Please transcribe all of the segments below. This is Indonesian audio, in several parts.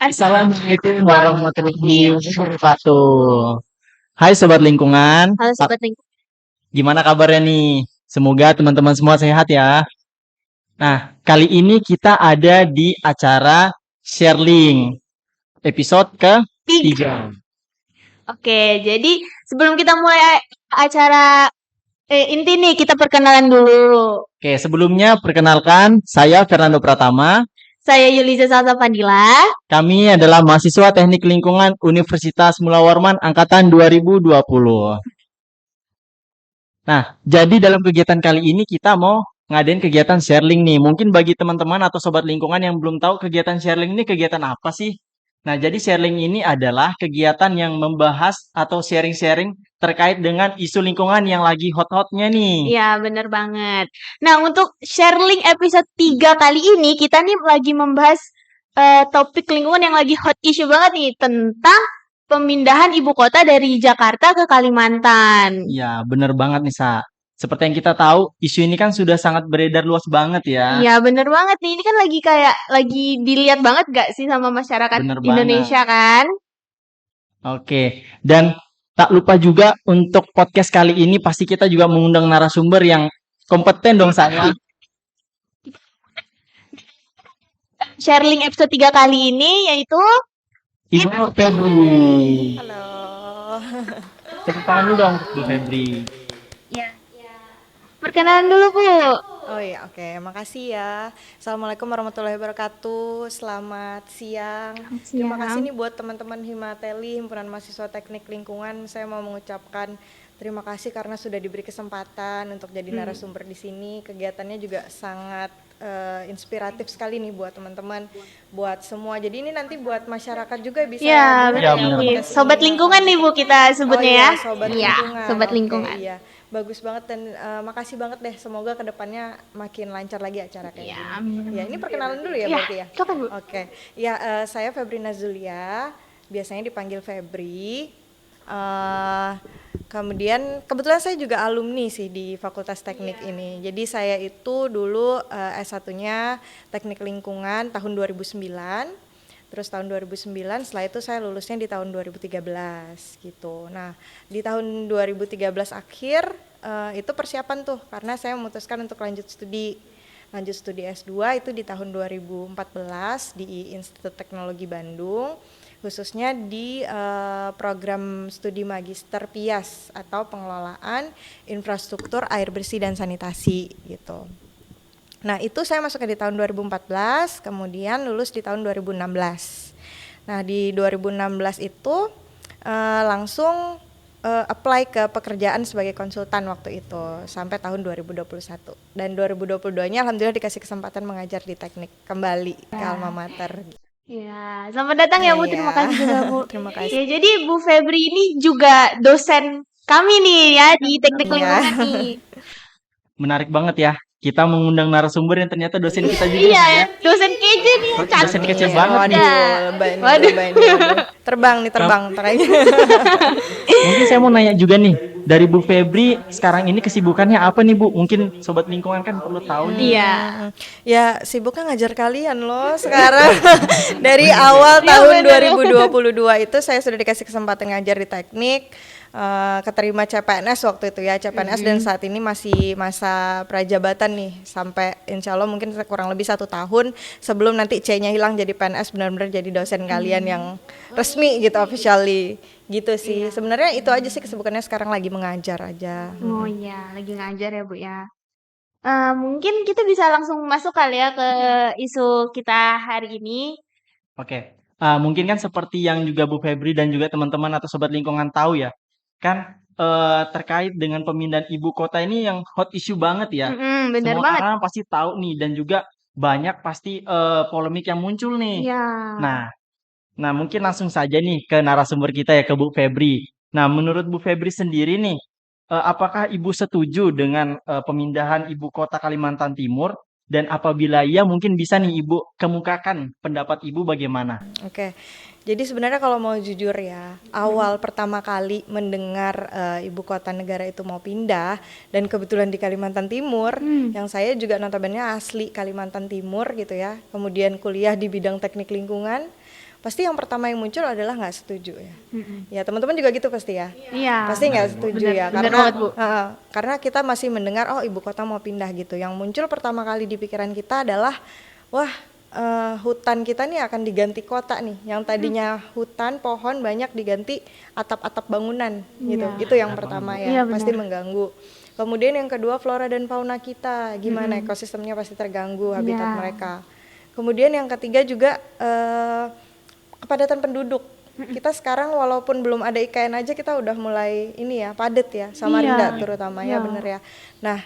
Assalamualaikum warahmatullahi wabarakatuh. Hai Sobat Lingkungan, Halo Sobat Lingkungan. gimana kabarnya nih? Semoga teman-teman semua sehat ya. Nah, kali ini kita ada di acara Sharing, episode ke-3. Oke, jadi sebelum kita mulai acara inti nih, kita perkenalan dulu. Oke, sebelumnya perkenalkan, saya Fernando Pratama. Saya Yuliza Salsa Fadila. Kami adalah mahasiswa Teknik Lingkungan Universitas Mula Warman Angkatan 2020. Nah, jadi dalam kegiatan kali ini kita mau ngadain kegiatan sharing nih. Mungkin bagi teman-teman atau sobat lingkungan yang belum tahu kegiatan sharing ini kegiatan apa sih? Nah, jadi sharing ini adalah kegiatan yang membahas atau sharing-sharing terkait dengan isu lingkungan yang lagi hot-hotnya nih. Ya, bener banget. Nah, untuk sharing episode 3 kali ini, kita nih lagi membahas topik lingkungan yang lagi hot issue banget nih, tentang pemindahan ibu kota dari Jakarta ke Kalimantan. Ya, bener banget nih, Sa. Seperti yang kita tahu, isu ini kan sudah sangat beredar luas banget ya. Iya, bener banget nih. Ini kan lagi dilihat banget gak sih sama masyarakat Bener Indonesia banget. kan? Oke, dan tak lupa juga untuk podcast kali ini pasti kita juga mengundang narasumber yang kompeten dong saya. Sharing episode 3 kali ini yaitu Ibu Febri. Halo. Tepuk tangan dulu dong, Bu Febri. ya, perkenalan dulu Bu. Oh iya, oke. Makasih ya. Assalamualaikum warahmatullahi wabarakatuh. Selamat siang. Terima kasih nih buat teman-teman Himateli, Himpunan Mahasiswa Teknik Lingkungan. Saya mau mengucapkan terima kasih karena sudah diberi kesempatan untuk jadi narasumber di sini. Kegiatannya juga sangat inspiratif sekali nih buat teman-teman, buat semua. Jadi ini nanti buat masyarakat juga bisa Ya, Ya, benar benar. nih. Sobat lingkungan nih Bu kita sebutnya iya, ya. sobat Iya, lingkungan. sobat Oke, lingkungan. iya. Bagus banget dan makasih banget deh. Semoga kedepannya makin lancar lagi acara kayak Iya, gini. amin. Ya, ini perkenalan dulu ya Iya, berarti ya. silakan, Bu. Oke, ya saya Febri Nazulia, biasanya dipanggil Febri. Kemudian kebetulan saya juga alumni sih di Fakultas Teknik ini. Jadi saya itu dulu S1-nya Teknik Lingkungan tahun 2009. Terus tahun 2009 setelah itu saya lulusnya di tahun 2013 gitu. Nah, di tahun 2013 akhir itu persiapan tuh karena saya memutuskan untuk lanjut studi S2 itu di tahun 2014 di Institut Teknologi Bandung, khususnya di program studi magister PIAS atau pengelolaan infrastruktur air bersih dan sanitasi gitu. Nah, itu saya masuknya di tahun 2014, kemudian lulus di tahun 2016. Nah, di 2016 itu langsung apply ke pekerjaan sebagai konsultan waktu itu sampai tahun 2021. Dan 2022-nya alhamdulillah dikasih kesempatan mengajar di teknik kembali ke alma mater. Ya, selamat datang ya Bu. Terima kasih juga Bu. Terima kasih. Ya, jadi Bu Febri ini juga dosen kami nih ya di Teknik Lingkungan nih. Menarik banget ya. Kita mengundang narasumber yang ternyata dosen kita juga Iya, ya. dosen kece nih. Dosen kecil banget nih. Waduh, lebay nih. Terbang terakhir. Mungkin saya mau nanya juga nih, dari Bu Febri sekarang ini kesibukannya apa nih Bu? Mungkin sobat lingkungan kan perlu tahu nih. Iya. Ya sibuknya ngajar kalian loh sekarang. Dari awal tahun 2022 itu saya sudah dikasih kesempatan ngajar di teknik, keterima CPNS waktu itu ya, CPNS dan saat ini masih masa prajabatan nih sampai insya Allah mungkin kurang lebih 1 tahun sebelum nanti C-nya hilang jadi PNS benar-benar jadi dosen kalian yang resmi gitu, officially gitu sih. Sebenarnya itu aja sih kesibukannya sekarang, lagi mengajar aja. Oh iya, lagi ngajar ya Bu ya. Mungkin kita bisa langsung masuk kali ya ke isu kita hari ini. Oke, mungkin kan seperti yang juga Bu Febri dan juga teman-teman atau sobat lingkungan tahu ya, kan terkait dengan pemindahan ibu kota ini yang hot issue banget ya. Bener Semua banget. orang pasti tahu nih dan juga banyak pasti polemik yang muncul nih. Iya. Nah, mungkin langsung saja nih ke narasumber kita ya, ke Bu Febri. Nah, menurut Bu Febri sendiri nih, apakah Ibu setuju dengan pemindahan ibu kota Kalimantan Timur? Dan apabila iya, mungkin bisa nih Ibu kemukakan pendapat Ibu bagaimana? Oke, jadi sebenarnya kalau mau jujur ya, awal pertama kali mendengar ibu kota negara itu mau pindah dan kebetulan di Kalimantan Timur, yang saya juga notabene asli Kalimantan Timur gitu ya, kemudian kuliah di bidang teknik lingkungan, pasti yang pertama yang muncul adalah nggak setuju ya. Ya teman-teman juga gitu pasti ya. Iya. Pasti nggak setuju Benar, ya, benar karena banget, Bu. karena kita masih mendengar oh ibu kota mau pindah gitu. Yang muncul pertama kali di pikiran kita adalah wah hutan kita nih akan diganti kota nih. Yang tadinya hutan pohon banyak diganti atap-atap bangunan gitu. Iya. Itu yang pertama ya, Iya, pasti benar. mengganggu. Kemudian yang kedua flora dan fauna kita, gimana ekosistemnya pasti terganggu habitat Iya. mereka. Kemudian yang ketiga juga kepadatan penduduk. Kita sekarang walaupun belum ada IKN aja kita udah mulai ini ya padat ya, Samarinda Iya. terutama Iya. ya bener ya. Nah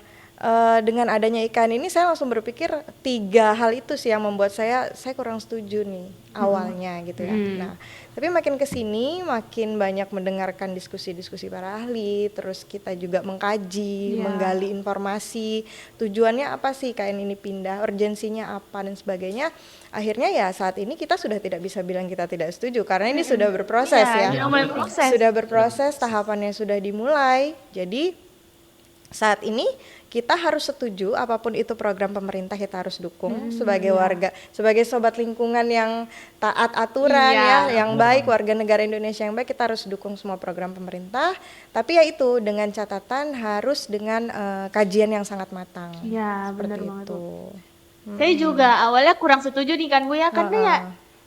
dengan adanya IKN ini saya langsung berpikir 3 hal itu sih yang membuat saya kurang setuju nih awalnya gitu ya. Nah tapi makin kesini makin banyak mendengarkan diskusi-diskusi para ahli, terus kita juga mengkaji, Iya. menggali informasi, tujuannya apa sih IKN ini pindah, urgensinya apa dan sebagainya. Akhirnya ya saat ini kita sudah tidak bisa bilang kita tidak setuju karena ini sudah berproses Iya, ya. sudah mulai proses. Sudah berproses, tahapannya sudah dimulai. Jadi saat ini kita harus setuju apapun itu program pemerintah kita harus dukung sebagai warga, sebagai sobat lingkungan yang taat aturan Iya. ya, yang baik, warga negara Indonesia yang baik, kita harus dukung semua program pemerintah. Tapi ya itu dengan catatan harus dengan kajian yang sangat matang. Iya, benar Seperti banget, itu. Saya juga awalnya kurang setuju nih kan Bu ya, karena ya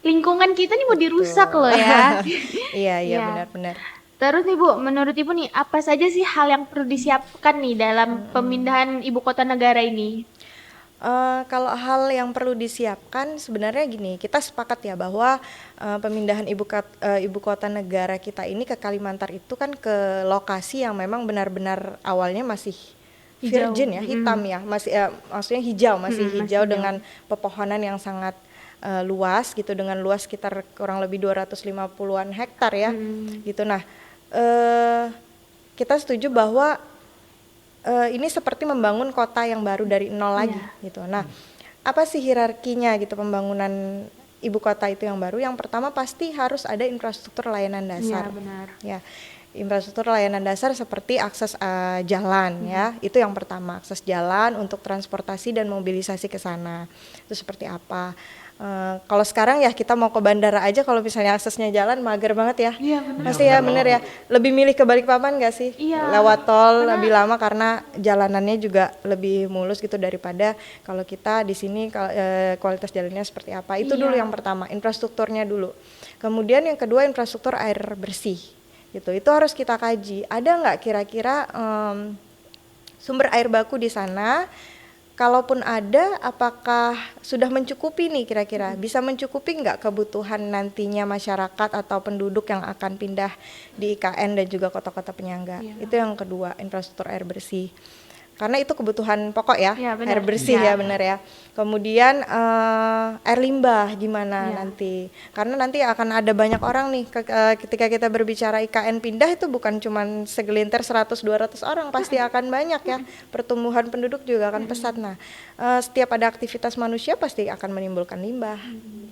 lingkungan kita nih mau dirusak loh ya. Iya, Iya. benar-benar. Terus nih Bu, menurut Ibu nih, apa saja sih hal yang perlu disiapkan nih dalam pemindahan ibu kota negara ini? Kalau hal yang perlu disiapkan sebenarnya gini, kita sepakat ya bahwa pemindahan ibu kota negara kita ini ke Kalimantan itu kan ke lokasi yang memang benar-benar awalnya masih Hijau. virgin ya, hitam ya, masih maksudnya hijau, masih Masih hijau hijau. dengan pepohonan yang sangat luas gitu, dengan luas sekitar kurang lebih 250-an hektar ya, gitu. Nah, kita setuju bahwa ini seperti membangun kota yang baru dari nol lagi gitu. Nah, apa sih hierarkinya gitu pembangunan ibu kota itu yang baru? Yang pertama pasti harus ada infrastruktur layanan dasar. Iya, benar. Ya, infrastruktur layanan dasar seperti akses jalan ya, itu yang pertama, akses jalan untuk transportasi dan mobilisasi ke sana. Itu seperti apa? Kalau sekarang ya kita mau ke bandara aja kalau misalnya aksesnya jalan mager banget ya. Iya, benar. Pasti ya bener ya. Lebih milih ke Balikpapan nggak sih? Iya. Lewat tol lebih lama karena jalanannya juga lebih mulus gitu daripada kalau kita di sini kualitas jalannya seperti apa. Itu dulu yang pertama, infrastrukturnya dulu. Kemudian yang kedua infrastruktur air bersih. Gitu. Itu harus kita kaji. Ada nggak kira-kira sumber air baku di sana? Kalaupun ada, apakah sudah mencukupi nih kira-kira? Bisa mencukupi nggak kebutuhan nantinya masyarakat atau penduduk yang akan pindah di IKN dan juga kota-kota penyangga? Itu yang kedua, infrastruktur air bersih. Karena itu kebutuhan pokok ya, Iya, benar. air bersih Iya. ya benar ya. Kemudian air limbah gimana nanti? Karena nanti akan ada banyak orang nih ketika kita berbicara IKN pindah itu bukan cuma segelintir 100-200 orang, pasti akan banyak ya. Pertumbuhan penduduk juga akan pesat. Nah, setiap ada aktivitas manusia pasti akan menimbulkan limbah.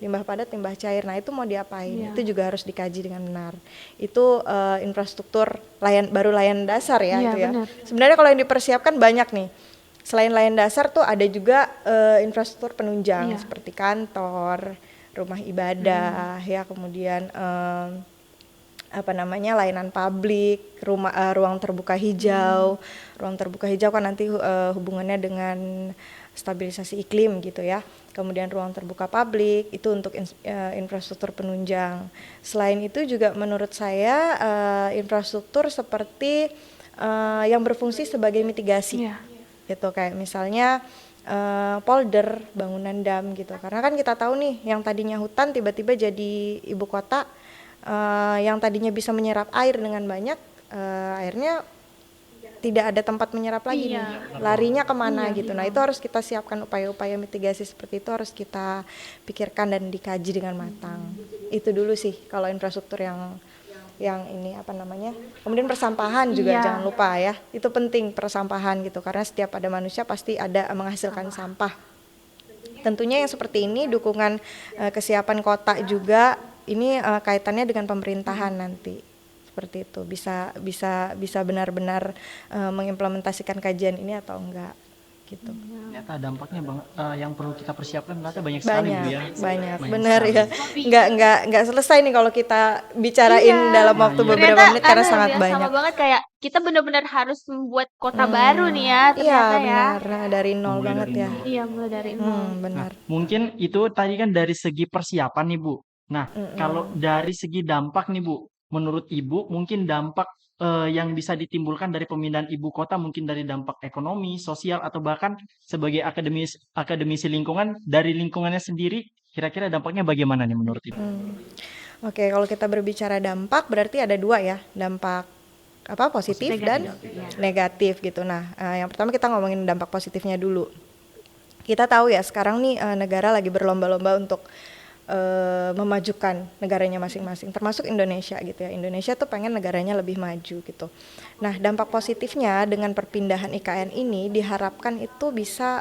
Limbah padat, limbah cair. Nah, itu mau diapain? Itu juga harus dikaji dengan benar. Itu infrastruktur baru layanan dasar ya Iya, itu ya. benar. Sebenarnya kalau yang dipersiapkan banyak nih. Selain layanan dasar tuh ada juga infrastruktur penunjang seperti kantor, rumah ibadah ya, kemudian layanan publik, ruang terbuka hijau. Ruang terbuka hijau kan nanti hubungannya dengan stabilisasi iklim gitu ya. Kemudian ruang terbuka publik itu untuk infrastruktur penunjang. Selain itu juga menurut saya infrastruktur seperti yang berfungsi sebagai mitigasi. Gitu, kayak misalnya polder, bangunan dam gitu. Karena kan kita tahu nih yang tadinya hutan tiba-tiba jadi ibu kota, yang tadinya bisa menyerap air dengan banyak, airnya tidak ada tempat menyerap lagi nih, larinya kemana gitu. Nah itu harus kita siapkan upaya-upaya mitigasi seperti itu, harus kita pikirkan dan dikaji dengan matang. Itu dulu sih kalau infrastruktur yang ini kemudian persampahan juga jangan lupa ya, itu penting persampahan gitu, karena setiap ada manusia pasti ada menghasilkan sampah. Tentunya yang seperti ini dukungan kesiapan kota juga ini kaitannya dengan pemerintahan nanti. Seperti itu, bisa benar-benar mengimplementasikan kajian ini atau enggak. gitu. Ternyata dampaknya yang perlu kita persiapkan ternyata banyak sekali Bu ya. Banyak, Banyak benar sekali. ya. Nggak selesai nih kalau kita bicarain Iya. dalam waktu Iya. beberapa Ternyata menit karena ya, sangat sama banyak. banget kayak kita benar-benar harus membuat kota baru nih ya Iya, ternyata ya. benar. Nah, dari nol Mulai banget dari ya. nol. Iya, mulai dari nol. Nah, Benar. mungkin itu tadi kan dari segi persiapan nih Bu. Nah, kalau dari segi dampak nih Bu, menurut Ibu mungkin dampak yang bisa ditimbulkan dari pemindahan ibu kota mungkin dari dampak ekonomi, sosial, atau bahkan sebagai akademisi lingkungan, dari lingkungannya sendiri, kira-kira dampaknya bagaimana nih menurut Ibu? Oke, kalau kita berbicara dampak berarti ada dua ya, dampak positif dan negatif gitu. Nah, yang pertama kita ngomongin dampak positifnya dulu. Kita tahu ya sekarang nih negara lagi berlomba-lomba untuk memajukan negaranya masing-masing, termasuk Indonesia gitu ya. Indonesia tuh pengen negaranya lebih maju gitu. Nah, dampak positifnya dengan perpindahan IKN ini diharapkan itu bisa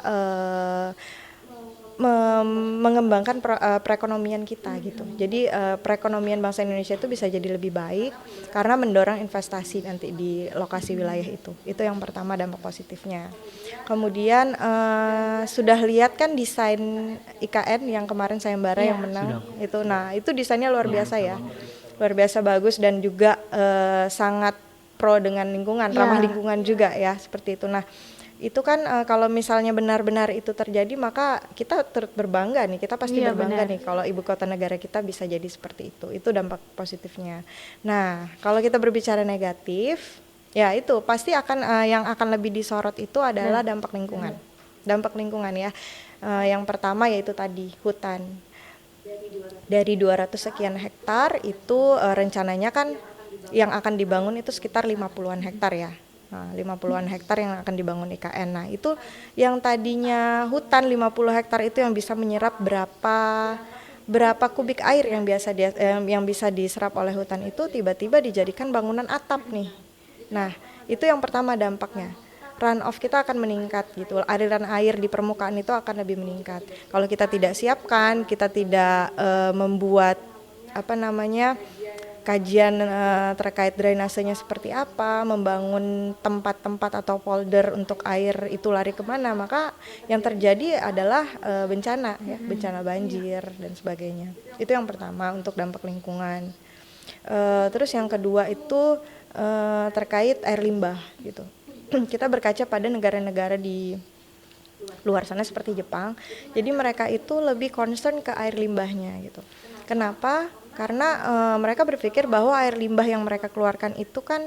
mengembangkan perekonomian kita gitu. Jadi perekonomian bangsa Indonesia itu bisa jadi lebih baik karena mendorong investasi nanti di lokasi wilayah itu. Itu yang pertama dampak positifnya. Kemudian sudah lihat kan desain IKN yang kemarin sayembara yang menang itu. Nah, itu desainnya luar biasa ya. Luar biasa bagus dan juga sangat pro dengan lingkungan, ramah lingkungan juga ya, seperti itu. Nah, itu kan kalau misalnya benar-benar itu terjadi maka kita turut berbangga nih, kita pasti berbangga nih kalau ibu kota negara kita bisa jadi seperti itu dampak positifnya. Nah, kalau kita berbicara negatif ya itu pasti akan yang akan lebih disorot itu adalah dampak lingkungan ya. Yang pertama yaitu tadi hutan dari 200 sekian hektar itu rencananya kan yang akan dibangun itu sekitar 50-an hektar ya. Nah, 50-an hektar yang akan dibangun IKN. Nah, itu yang tadinya hutan 50 hektar itu yang bisa menyerap berapa kubik air yang bisa diserap oleh hutan itu tiba-tiba dijadikan bangunan atap nih. Nah, itu yang pertama dampaknya. Runoff kita akan meningkat gitu. Aliran air di permukaan itu akan lebih meningkat. Kalau kita tidak siapkan, kita tidak membuat kajian terkait drainasenya seperti apa, membangun tempat-tempat atau polder untuk air itu lari kemana, maka yang terjadi adalah bencana ya, bencana banjir dan sebagainya. Itu yang pertama untuk dampak lingkungan. Terus yang kedua itu terkait air limbah gitu. Kita berkaca pada negara-negara di luar sana seperti Jepang, jadi mereka itu lebih concern ke air limbahnya gitu. Kenapa? Karena mereka berpikir bahwa air limbah yang mereka keluarkan itu kan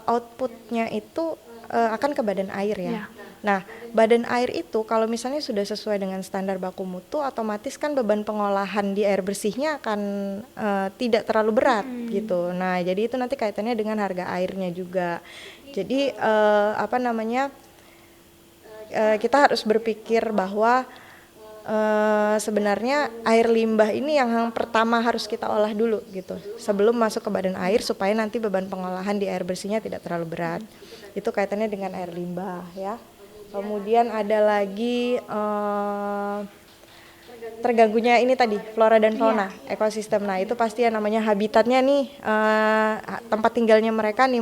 outputnya itu akan ke badan air ya. Nah, badan air itu kalau misalnya sudah sesuai dengan standar baku mutu, otomatis kan beban pengolahan di air bersihnya akan tidak terlalu berat gitu. Nah, jadi itu nanti kaitannya dengan harga airnya juga. Jadi kita harus berpikir bahwa sebenarnya air limbah ini yang pertama harus kita olah dulu gitu sebelum masuk ke badan air supaya nanti beban pengolahan di air bersihnya tidak terlalu berat. Itu kaitannya dengan air limbah ya. Kemudian ada lagi terganggunya ini tadi flora dan fauna ekosistem. Nah, itu pasti yang namanya habitatnya nih, tempat tinggalnya mereka nih,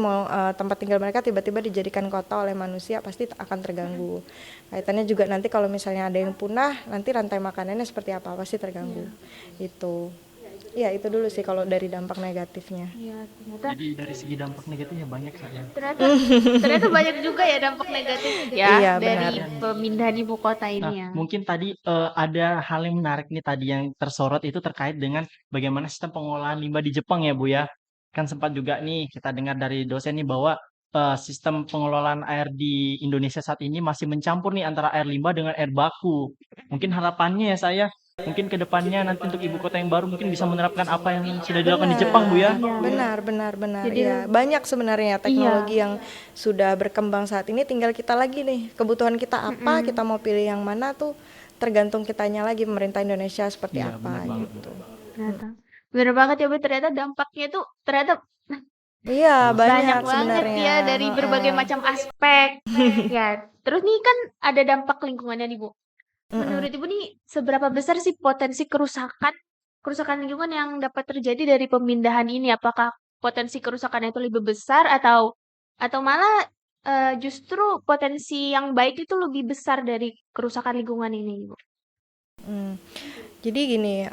tempat tinggal mereka tiba-tiba dijadikan kota oleh manusia, pasti akan terganggu. Kaitannya juga nanti kalau misalnya ada yang punah, nanti rantai makanannya seperti apa, pasti terganggu. Itu ya, itu dulu sih kalau dari dampak negatifnya. Iya, ternyata. Jadi dari segi dampak negatifnya banyak saja. Ternyata banyak juga ya dampak negatif ya dari pemindahan ibu kota ini ya. Mungkin tadi ada hal yang menarik nih tadi yang tersorot itu terkait dengan bagaimana sistem pengolahan limbah di Jepang ya Bu ya. Kan sempat juga nih kita dengar dari dosen nih bahwa sistem pengelolaan air di Indonesia saat ini masih mencampur nih antara air limbah dengan air baku. Mungkin harapannya ya mungkin ke depannya nanti untuk ibu kota yang baru mungkin bisa menerapkan apa yang sudah dilakukan di Jepang Bu ya. Benar. Jadi, ya, banyak sebenarnya teknologi yang sudah berkembang saat ini, tinggal kita lagi nih kebutuhan kita apa, kita mau pilih yang mana tuh tergantung kitanya lagi, pemerintah Indonesia seperti apa gitu. Benar banget ya Bu, ternyata dampaknya tuh ternyata banyak banget sebenarnya ya dari berbagai macam aspek. Ya, terus nih kan ada dampak lingkungannya nih Bu. Menurut Ibu nih seberapa besar sih potensi kerusakan lingkungan yang dapat terjadi dari pemindahan ini? Apakah potensi kerusakannya itu lebih besar atau malah justru potensi yang baik itu lebih besar dari kerusakan lingkungan ini, Bu? Jadi gini,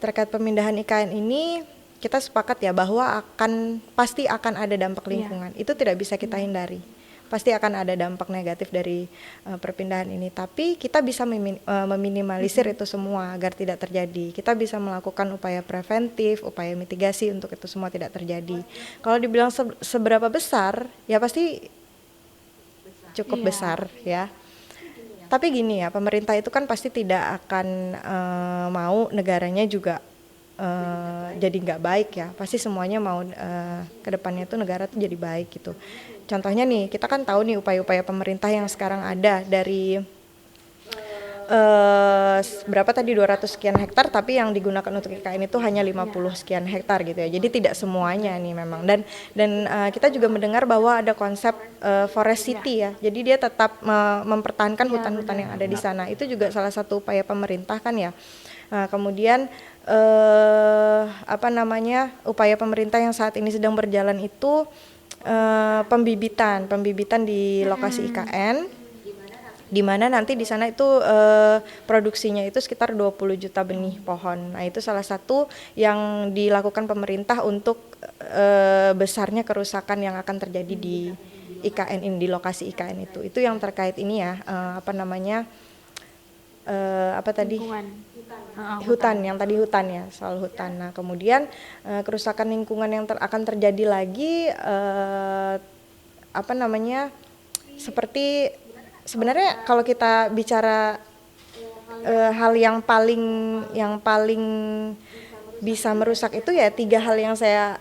terkait pemindahan IKN ini kita sepakat ya bahwa pasti akan ada dampak lingkungan. Itu tidak bisa kita hindari. Pasti akan ada dampak negatif dari perpindahan ini. Tapi kita bisa meminimalisir itu semua agar tidak terjadi. Kita bisa melakukan upaya preventif, upaya mitigasi untuk itu semua tidak terjadi. Kalau dibilang seberapa besar, ya pasti cukup besar ya. Tapi gini ya, pemerintah itu kan pasti tidak akan mau negaranya juga jadi nggak baik ya. Pasti semuanya mau ke depannya tuh negara tuh jadi baik gitu. Contohnya nih, kita kan tahu nih upaya-upaya pemerintah yang sekarang ada dari berapa tadi 200 sekian hektar, tapi yang digunakan untuk IKN itu hanya 50 sekian hektar gitu ya. Jadi tidak semuanya nih memang. Dan kita juga mendengar bahwa ada konsep forest city ya. Jadi dia tetap mempertahankan hutan-hutan yang ada di sana. Itu juga salah satu upaya pemerintah kan ya. Kemudian upaya pemerintah yang saat ini sedang berjalan itu pembibitan di lokasi IKN, di mana nanti di sana itu produksinya itu sekitar 20 juta benih pohon. Nah, itu salah satu yang dilakukan pemerintah untuk besarnya kerusakan yang akan terjadi di IKN ini, di lokasi IKN itu. Itu yang terkait ini ya, hutan yang tadi hutan ya, soal hutan. Nah, kemudian kerusakan lingkungan yang akan terjadi lagi seperti sebenarnya kalau kita bicara hal yang paling bisa merusak itu ya 3 hal yang saya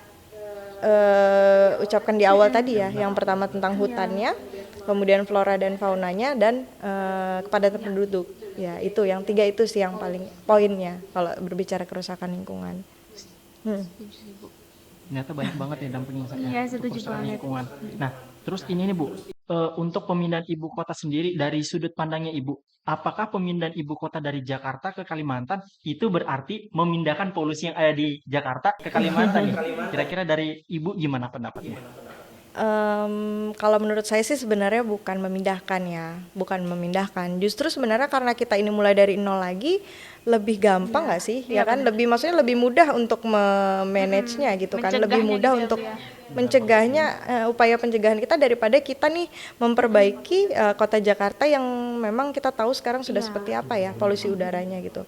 ucapkan di awal tadi ya. Yang pertama tentang hutannya, kemudian flora dan faunanya, dan kepadatan penduduk. Ya, itu yang 3 itu sih yang paling poinnya kalau berbicara kerusakan lingkungan. Ternyata banyak banget ya dampaknya Iya, setuju kerusakan banget. lingkungan. Nah, terus ini nih Bu, untuk pemindahan ibu kota sendiri dari sudut pandangnya Ibu, apakah pemindahan ibu kota dari Jakarta ke Kalimantan itu berarti memindahkan polusi yang ada di Jakarta ke Kalimantan nih? Kira-kira dari Ibu gimana pendapatnya? Kalau menurut saya sih sebenarnya bukan memindahkan. Justru sebenarnya karena kita ini mulai dari nol lagi, lebih gampang nggak sih? Ya kan, maksudnya lebih mudah untuk memanage-nya gitu kan, lebih mudah untuk mencegahnya, upaya pencegahan kita daripada kita nih memperbaiki kota Jakarta yang memang kita tahu sekarang sudah seperti apa ya polusi udaranya gitu.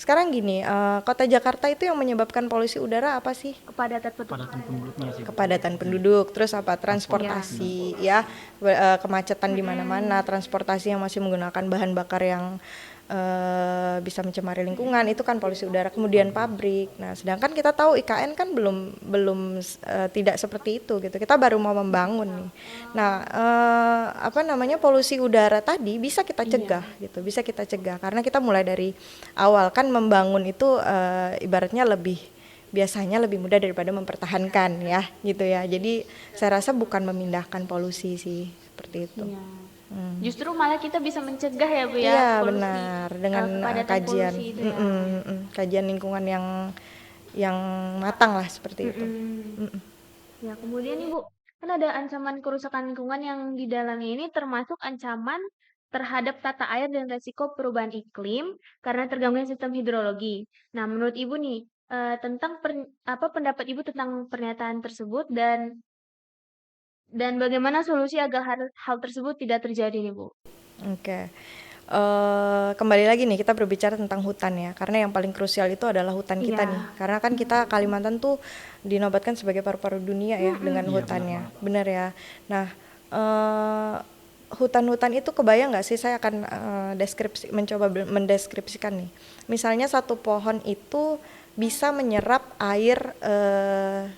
Sekarang gini, kota Jakarta itu yang menyebabkan polusi udara apa sih? Kepadatan Penduduknya sih. Kepadatan penduduk, terus transportasi ya, kemacetan di mana-mana, transportasi yang masih menggunakan bahan bakar yang bisa mencemari lingkungan, itu kan polusi udara. Kemudian pabrik. Nah, sedangkan kita tahu IKN kan belum tidak seperti itu gitu. Kita baru mau membangun nih. Nah, polusi udara tadi bisa kita cegah gitu, bisa kita cegah karena kita mulai dari awal kan membangun itu ibaratnya biasanya lebih mudah daripada mempertahankan ya gitu ya. Jadi saya rasa bukan memindahkan polusi sih, seperti itu. Justru malah kita bisa mencegah ya Bu ya, Iya polusi, benar, dengan kepadatan kajian polusi itu ya. kajian lingkungan yang matang lah seperti itu. Ya, kemudian nih Bu, kan ada ancaman kerusakan lingkungan yang di dalamnya ini termasuk ancaman terhadap tata air dan resiko perubahan iklim karena terganggunya sistem hidrologi. Nah, menurut Ibu nih, tentang pendapat Ibu tentang pernyataan tersebut dan bagaimana solusi agar hal tersebut tidak terjadi nih Bu? Oke. Kembali lagi nih kita berbicara tentang hutan ya, karena yang paling krusial itu adalah hutan kita nih, karena kan kita Kalimantan tuh dinobatkan sebagai paru-paru dunia ya dengan hutannya, benar ya. Nah, hutan-hutan itu kebayang nggak sih, saya akan mencoba mendeskripsikan nih. Misalnya satu pohon itu bisa menyerap air 1000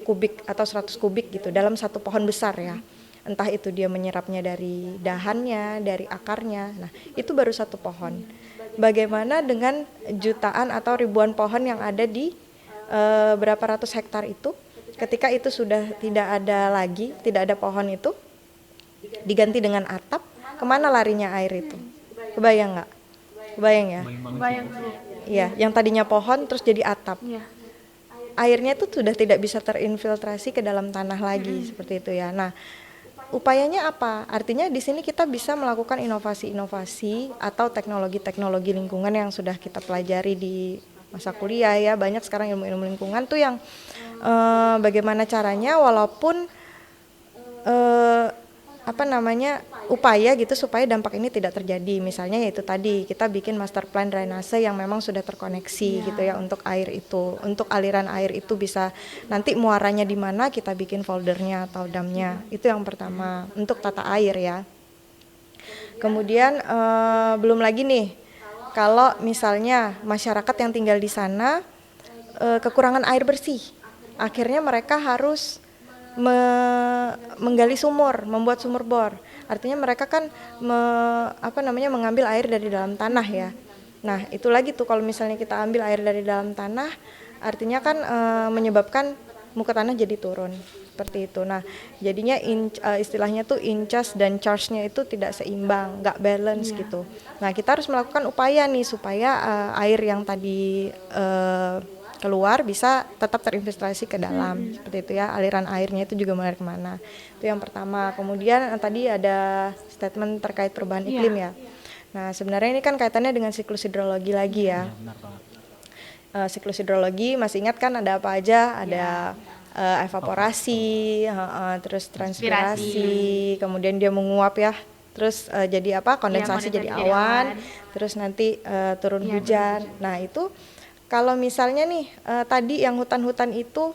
kubik atau 100 kubik gitu dalam satu pohon besar ya. Entah itu dia menyerapnya dari dahannya, dari akarnya. Nah, itu baru satu pohon. Bagaimana dengan jutaan atau ribuan pohon yang ada di berapa ratus hektar itu? Ketika itu sudah tidak ada lagi, tidak ada pohon itu, diganti dengan atap, kemana larinya air itu? Kebayang nggak? Kebayang ya? Bayang Bu. Iya, yang tadinya pohon terus jadi atap. Iya. Airnya itu sudah tidak bisa terinfiltrasi ke dalam tanah lagi, seperti itu ya. Nah, upayanya apa? Artinya di sini kita bisa melakukan inovasi-inovasi atau teknologi-teknologi lingkungan yang sudah kita pelajari di masa kuliah ya. Banyak sekarang ilmu-ilmu lingkungan tuh yang bagaimana caranya walaupun upaya gitu supaya dampak ini tidak terjadi. Misalnya yaitu tadi kita bikin master plan drainase yang memang sudah terkoneksi gitu ya untuk air itu, untuk aliran air itu bisa nanti muaranya di mana kita bikin foldernya atau damnya. Itu yang pertama untuk tata air ya. Kemudian belum lagi nih kalau misalnya masyarakat yang tinggal di sana kekurangan air bersih, akhirnya mereka harus menggali sumur, membuat sumur bor. Artinya mereka kan mengambil air dari dalam tanah ya. Nah, itu lagi tuh kalau misalnya kita ambil air dari dalam tanah, artinya kan menyebabkan muka tanah jadi turun. Seperti itu. Nah, jadinya istilahnya tuh in charge dan charge-nya itu tidak seimbang, nggak balance gitu. Nah, kita harus melakukan upaya nih supaya air yang tadi keluar bisa tetap terinfiltrasi ke dalam, seperti itu ya, aliran airnya itu juga mengalir kemana, itu yang pertama. Kemudian tadi ada statement terkait perubahan iklim ya. Nah sebenarnya ini kan kaitannya dengan siklus hidrologi lagi ya. Siklus hidrologi masih ingat kan ada apa aja, ada evaporasi, terus transpirasi, kemudian dia menguap ya, terus jadi kondensasi jadi awan, terus nanti turun hujan. Nah itu kalau misalnya nih tadi yang hutan-hutan itu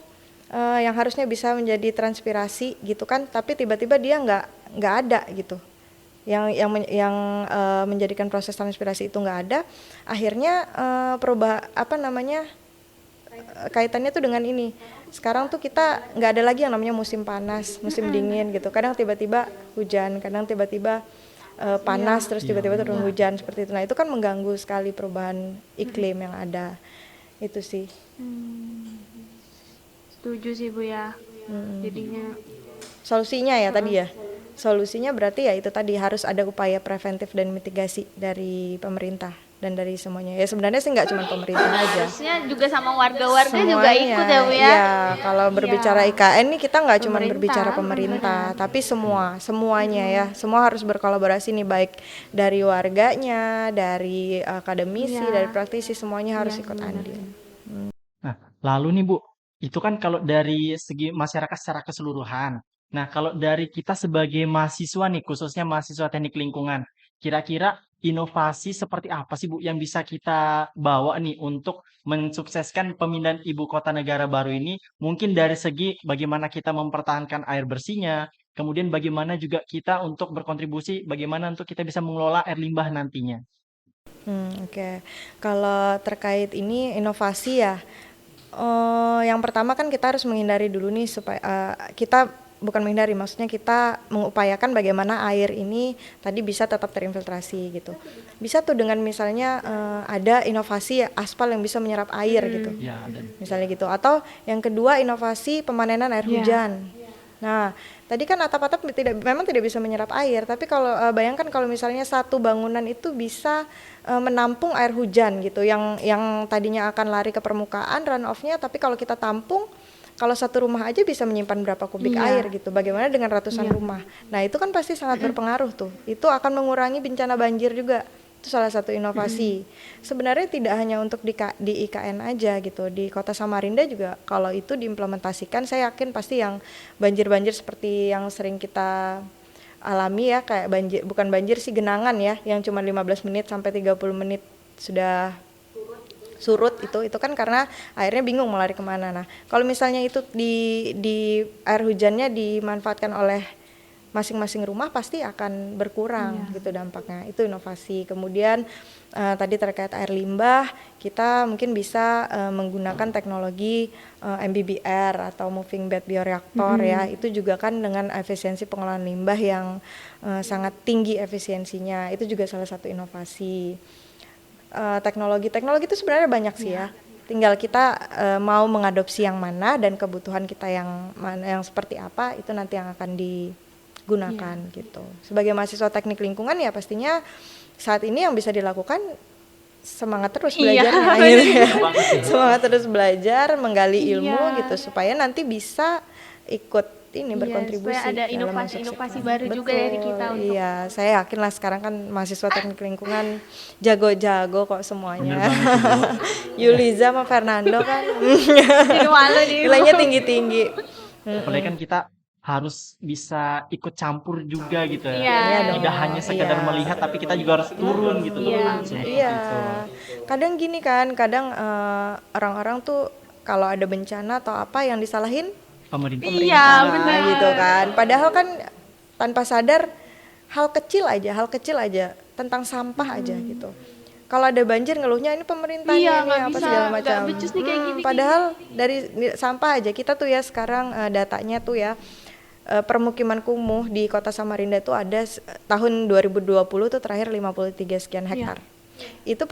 yang harusnya bisa menjadi transpirasi gitu kan, tapi tiba-tiba dia nggak ada gitu, yang menjadikan proses transpirasi itu nggak ada, akhirnya kaitannya tuh dengan ini. Sekarang tuh kita nggak ada lagi yang namanya musim panas, musim dingin gitu. Kadang tiba-tiba hujan, kadang tiba-tiba panas, terus tiba-tiba turun hujan seperti itu. Nah itu kan mengganggu sekali perubahan iklim yang ada. Itu sih. Setuju sih Bu ya. Jadinya solusinya ya tadi ya. Solusinya berarti ya itu tadi harus ada upaya preventif dan mitigasi dari pemerintah dan dari semuanya. Ya sebenarnya sih nggak cuma pemerintah aja. Harusnya juga sama warga-warga juga ikut ya Bu ya. Iya, kalau berbicara IKN nih kita nggak cuma berbicara pemerintah, tapi semuanya ya. Semua harus berkolaborasi nih, baik dari warganya, dari akademisi, dari praktisi, semuanya harus ikut andil. Nah, lalu nih Bu, itu kan kalau dari segi masyarakat secara keseluruhan. Nah, kalau dari kita sebagai mahasiswa nih, khususnya mahasiswa teknik lingkungan, kira-kira inovasi seperti apa sih Bu yang bisa kita bawa nih untuk mensukseskan pemindahan ibu kota negara baru ini? Mungkin dari segi bagaimana kita mempertahankan air bersihnya, kemudian bagaimana juga kita untuk berkontribusi, bagaimana untuk kita bisa mengelola air limbah nantinya. Oke. Kalau terkait ini inovasi ya, yang pertama kan kita harus menghindari dulu nih supaya kita bukan menghindari, maksudnya kita mengupayakan bagaimana air ini tadi bisa tetap terinfiltrasi gitu. Bisa tuh dengan misalnya ada inovasi aspal yang bisa menyerap air gitu. Ya, dan Misalnya gitu. Atau yang kedua inovasi pemanenan air hujan. Nah, tadi kan atap-atap memang tidak bisa menyerap air, tapi kalau bayangkan kalau misalnya satu bangunan itu bisa menampung air hujan gitu, yang tadinya akan lari ke permukaan runoff-nya, tapi kalau kita tampung, kalau satu rumah aja bisa menyimpan berapa kubik air gitu. Bagaimana dengan ratusan rumah? Nah, itu kan pasti sangat berpengaruh tuh. Itu akan mengurangi bencana banjir juga. Itu salah satu inovasi. Sebenarnya tidak hanya untuk di IKN aja gitu. Di Kota Samarinda juga kalau itu diimplementasikan, saya yakin pasti yang banjir-banjir seperti yang sering kita alami ya, kayak banjir, bukan banjir sih, genangan ya, yang cuma 15 menit sampai 30 menit sudah surut, itu kan karena airnya bingung mau lari kemana. Nah kalau misalnya itu di air hujannya dimanfaatkan oleh masing-masing rumah, pasti akan berkurang gitu dampaknya. Itu inovasi. Kemudian tadi terkait air limbah, kita mungkin bisa menggunakan teknologi MBBR atau moving bed bioreaktor ya. Itu juga kan dengan efisiensi pengelolaan limbah yang sangat tinggi efisiensinya. Itu juga salah satu inovasi. Teknologi itu sebenarnya banyak sih ya. Tinggal kita mau mengadopsi yang mana dan kebutuhan kita yang mana, yang seperti apa, itu nanti yang akan digunakan gitu. Sebagai mahasiswa teknik lingkungan ya pastinya saat ini yang bisa dilakukan semangat terus belajarnya gitu ya. Semangat terus belajar, menggali ilmu gitu supaya nanti bisa ikut ini Iya, berkontribusi supaya ada dalam inovasi-inovasi mensukseskan. baru juga dari kita Betul, untuk iya. Saya yakin lah sekarang kan mahasiswa teknik lingkungan jago-jago kok Bener semuanya. banget sih, Bu. Yuliza sama Fernando kan jadi malu nih. nilainya tinggi-tinggi. Apalagi kan kita harus bisa ikut campur juga gitu ya. Iya, Iya dong, Tidak hanya sekedar iya. melihat tapi kita juga harus turun gitu Iya, teman-teman benar. seperti Iya, itu. kadang gini kan, kadang orang-orang tuh kalau ada bencana atau apa yang disalahin Pemerintah. Iya, pemerintah benar. gitu kan. Padahal kan tanpa sadar hal kecil aja tentang sampah aja gitu. Kalau ada banjir ngeluhnya ini pemerintahnya Iya, ini nggak apa bisa, segala nggak macam. becus nih kayak gini. Padahal dari sampah aja kita tuh ya sekarang datanya tuh ya permukiman kumuh di Kota Samarinda tuh ada tahun 2020 tuh terakhir 53 sekian hektar. Itu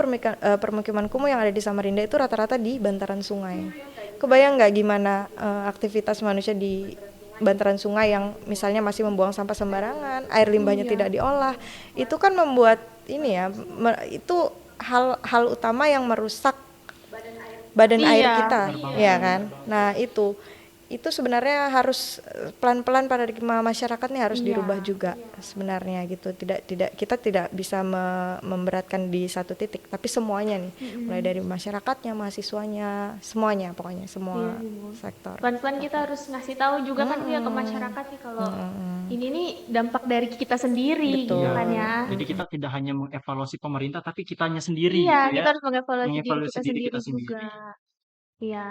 permukiman kumuh yang ada di Samarinda itu rata-rata di bantaran sungai. Kebayang nggak gimana aktivitas manusia di bantaran sungai yang misalnya masih membuang sampah sembarangan, air limbahnya tidak diolah, itu kan membuat ini ya, itu hal utama yang merusak badan air Iya. kita, ya kan? Nah itu sebenarnya harus pelan-pelan paradigma masyarakat nih harus dirubah juga sebenarnya gitu. Kita tidak bisa memberatkan di satu titik, tapi semuanya nih, mulai dari masyarakatnya, mahasiswanya, semuanya pokoknya semua sektor. Pelan-pelan kita harus ngasih tahu juga kan ya ke masyarakat nih kalau ini nih dampak dari kita sendiri gitu kan ya. Jadi kita tidak hanya mengevaluasi pemerintah tapi kitanya sendiri Iya, gitu kita ya. harus mengevaluasi diri Mengevaluasi kita diri sendiri kita juga. sendiri. Iya.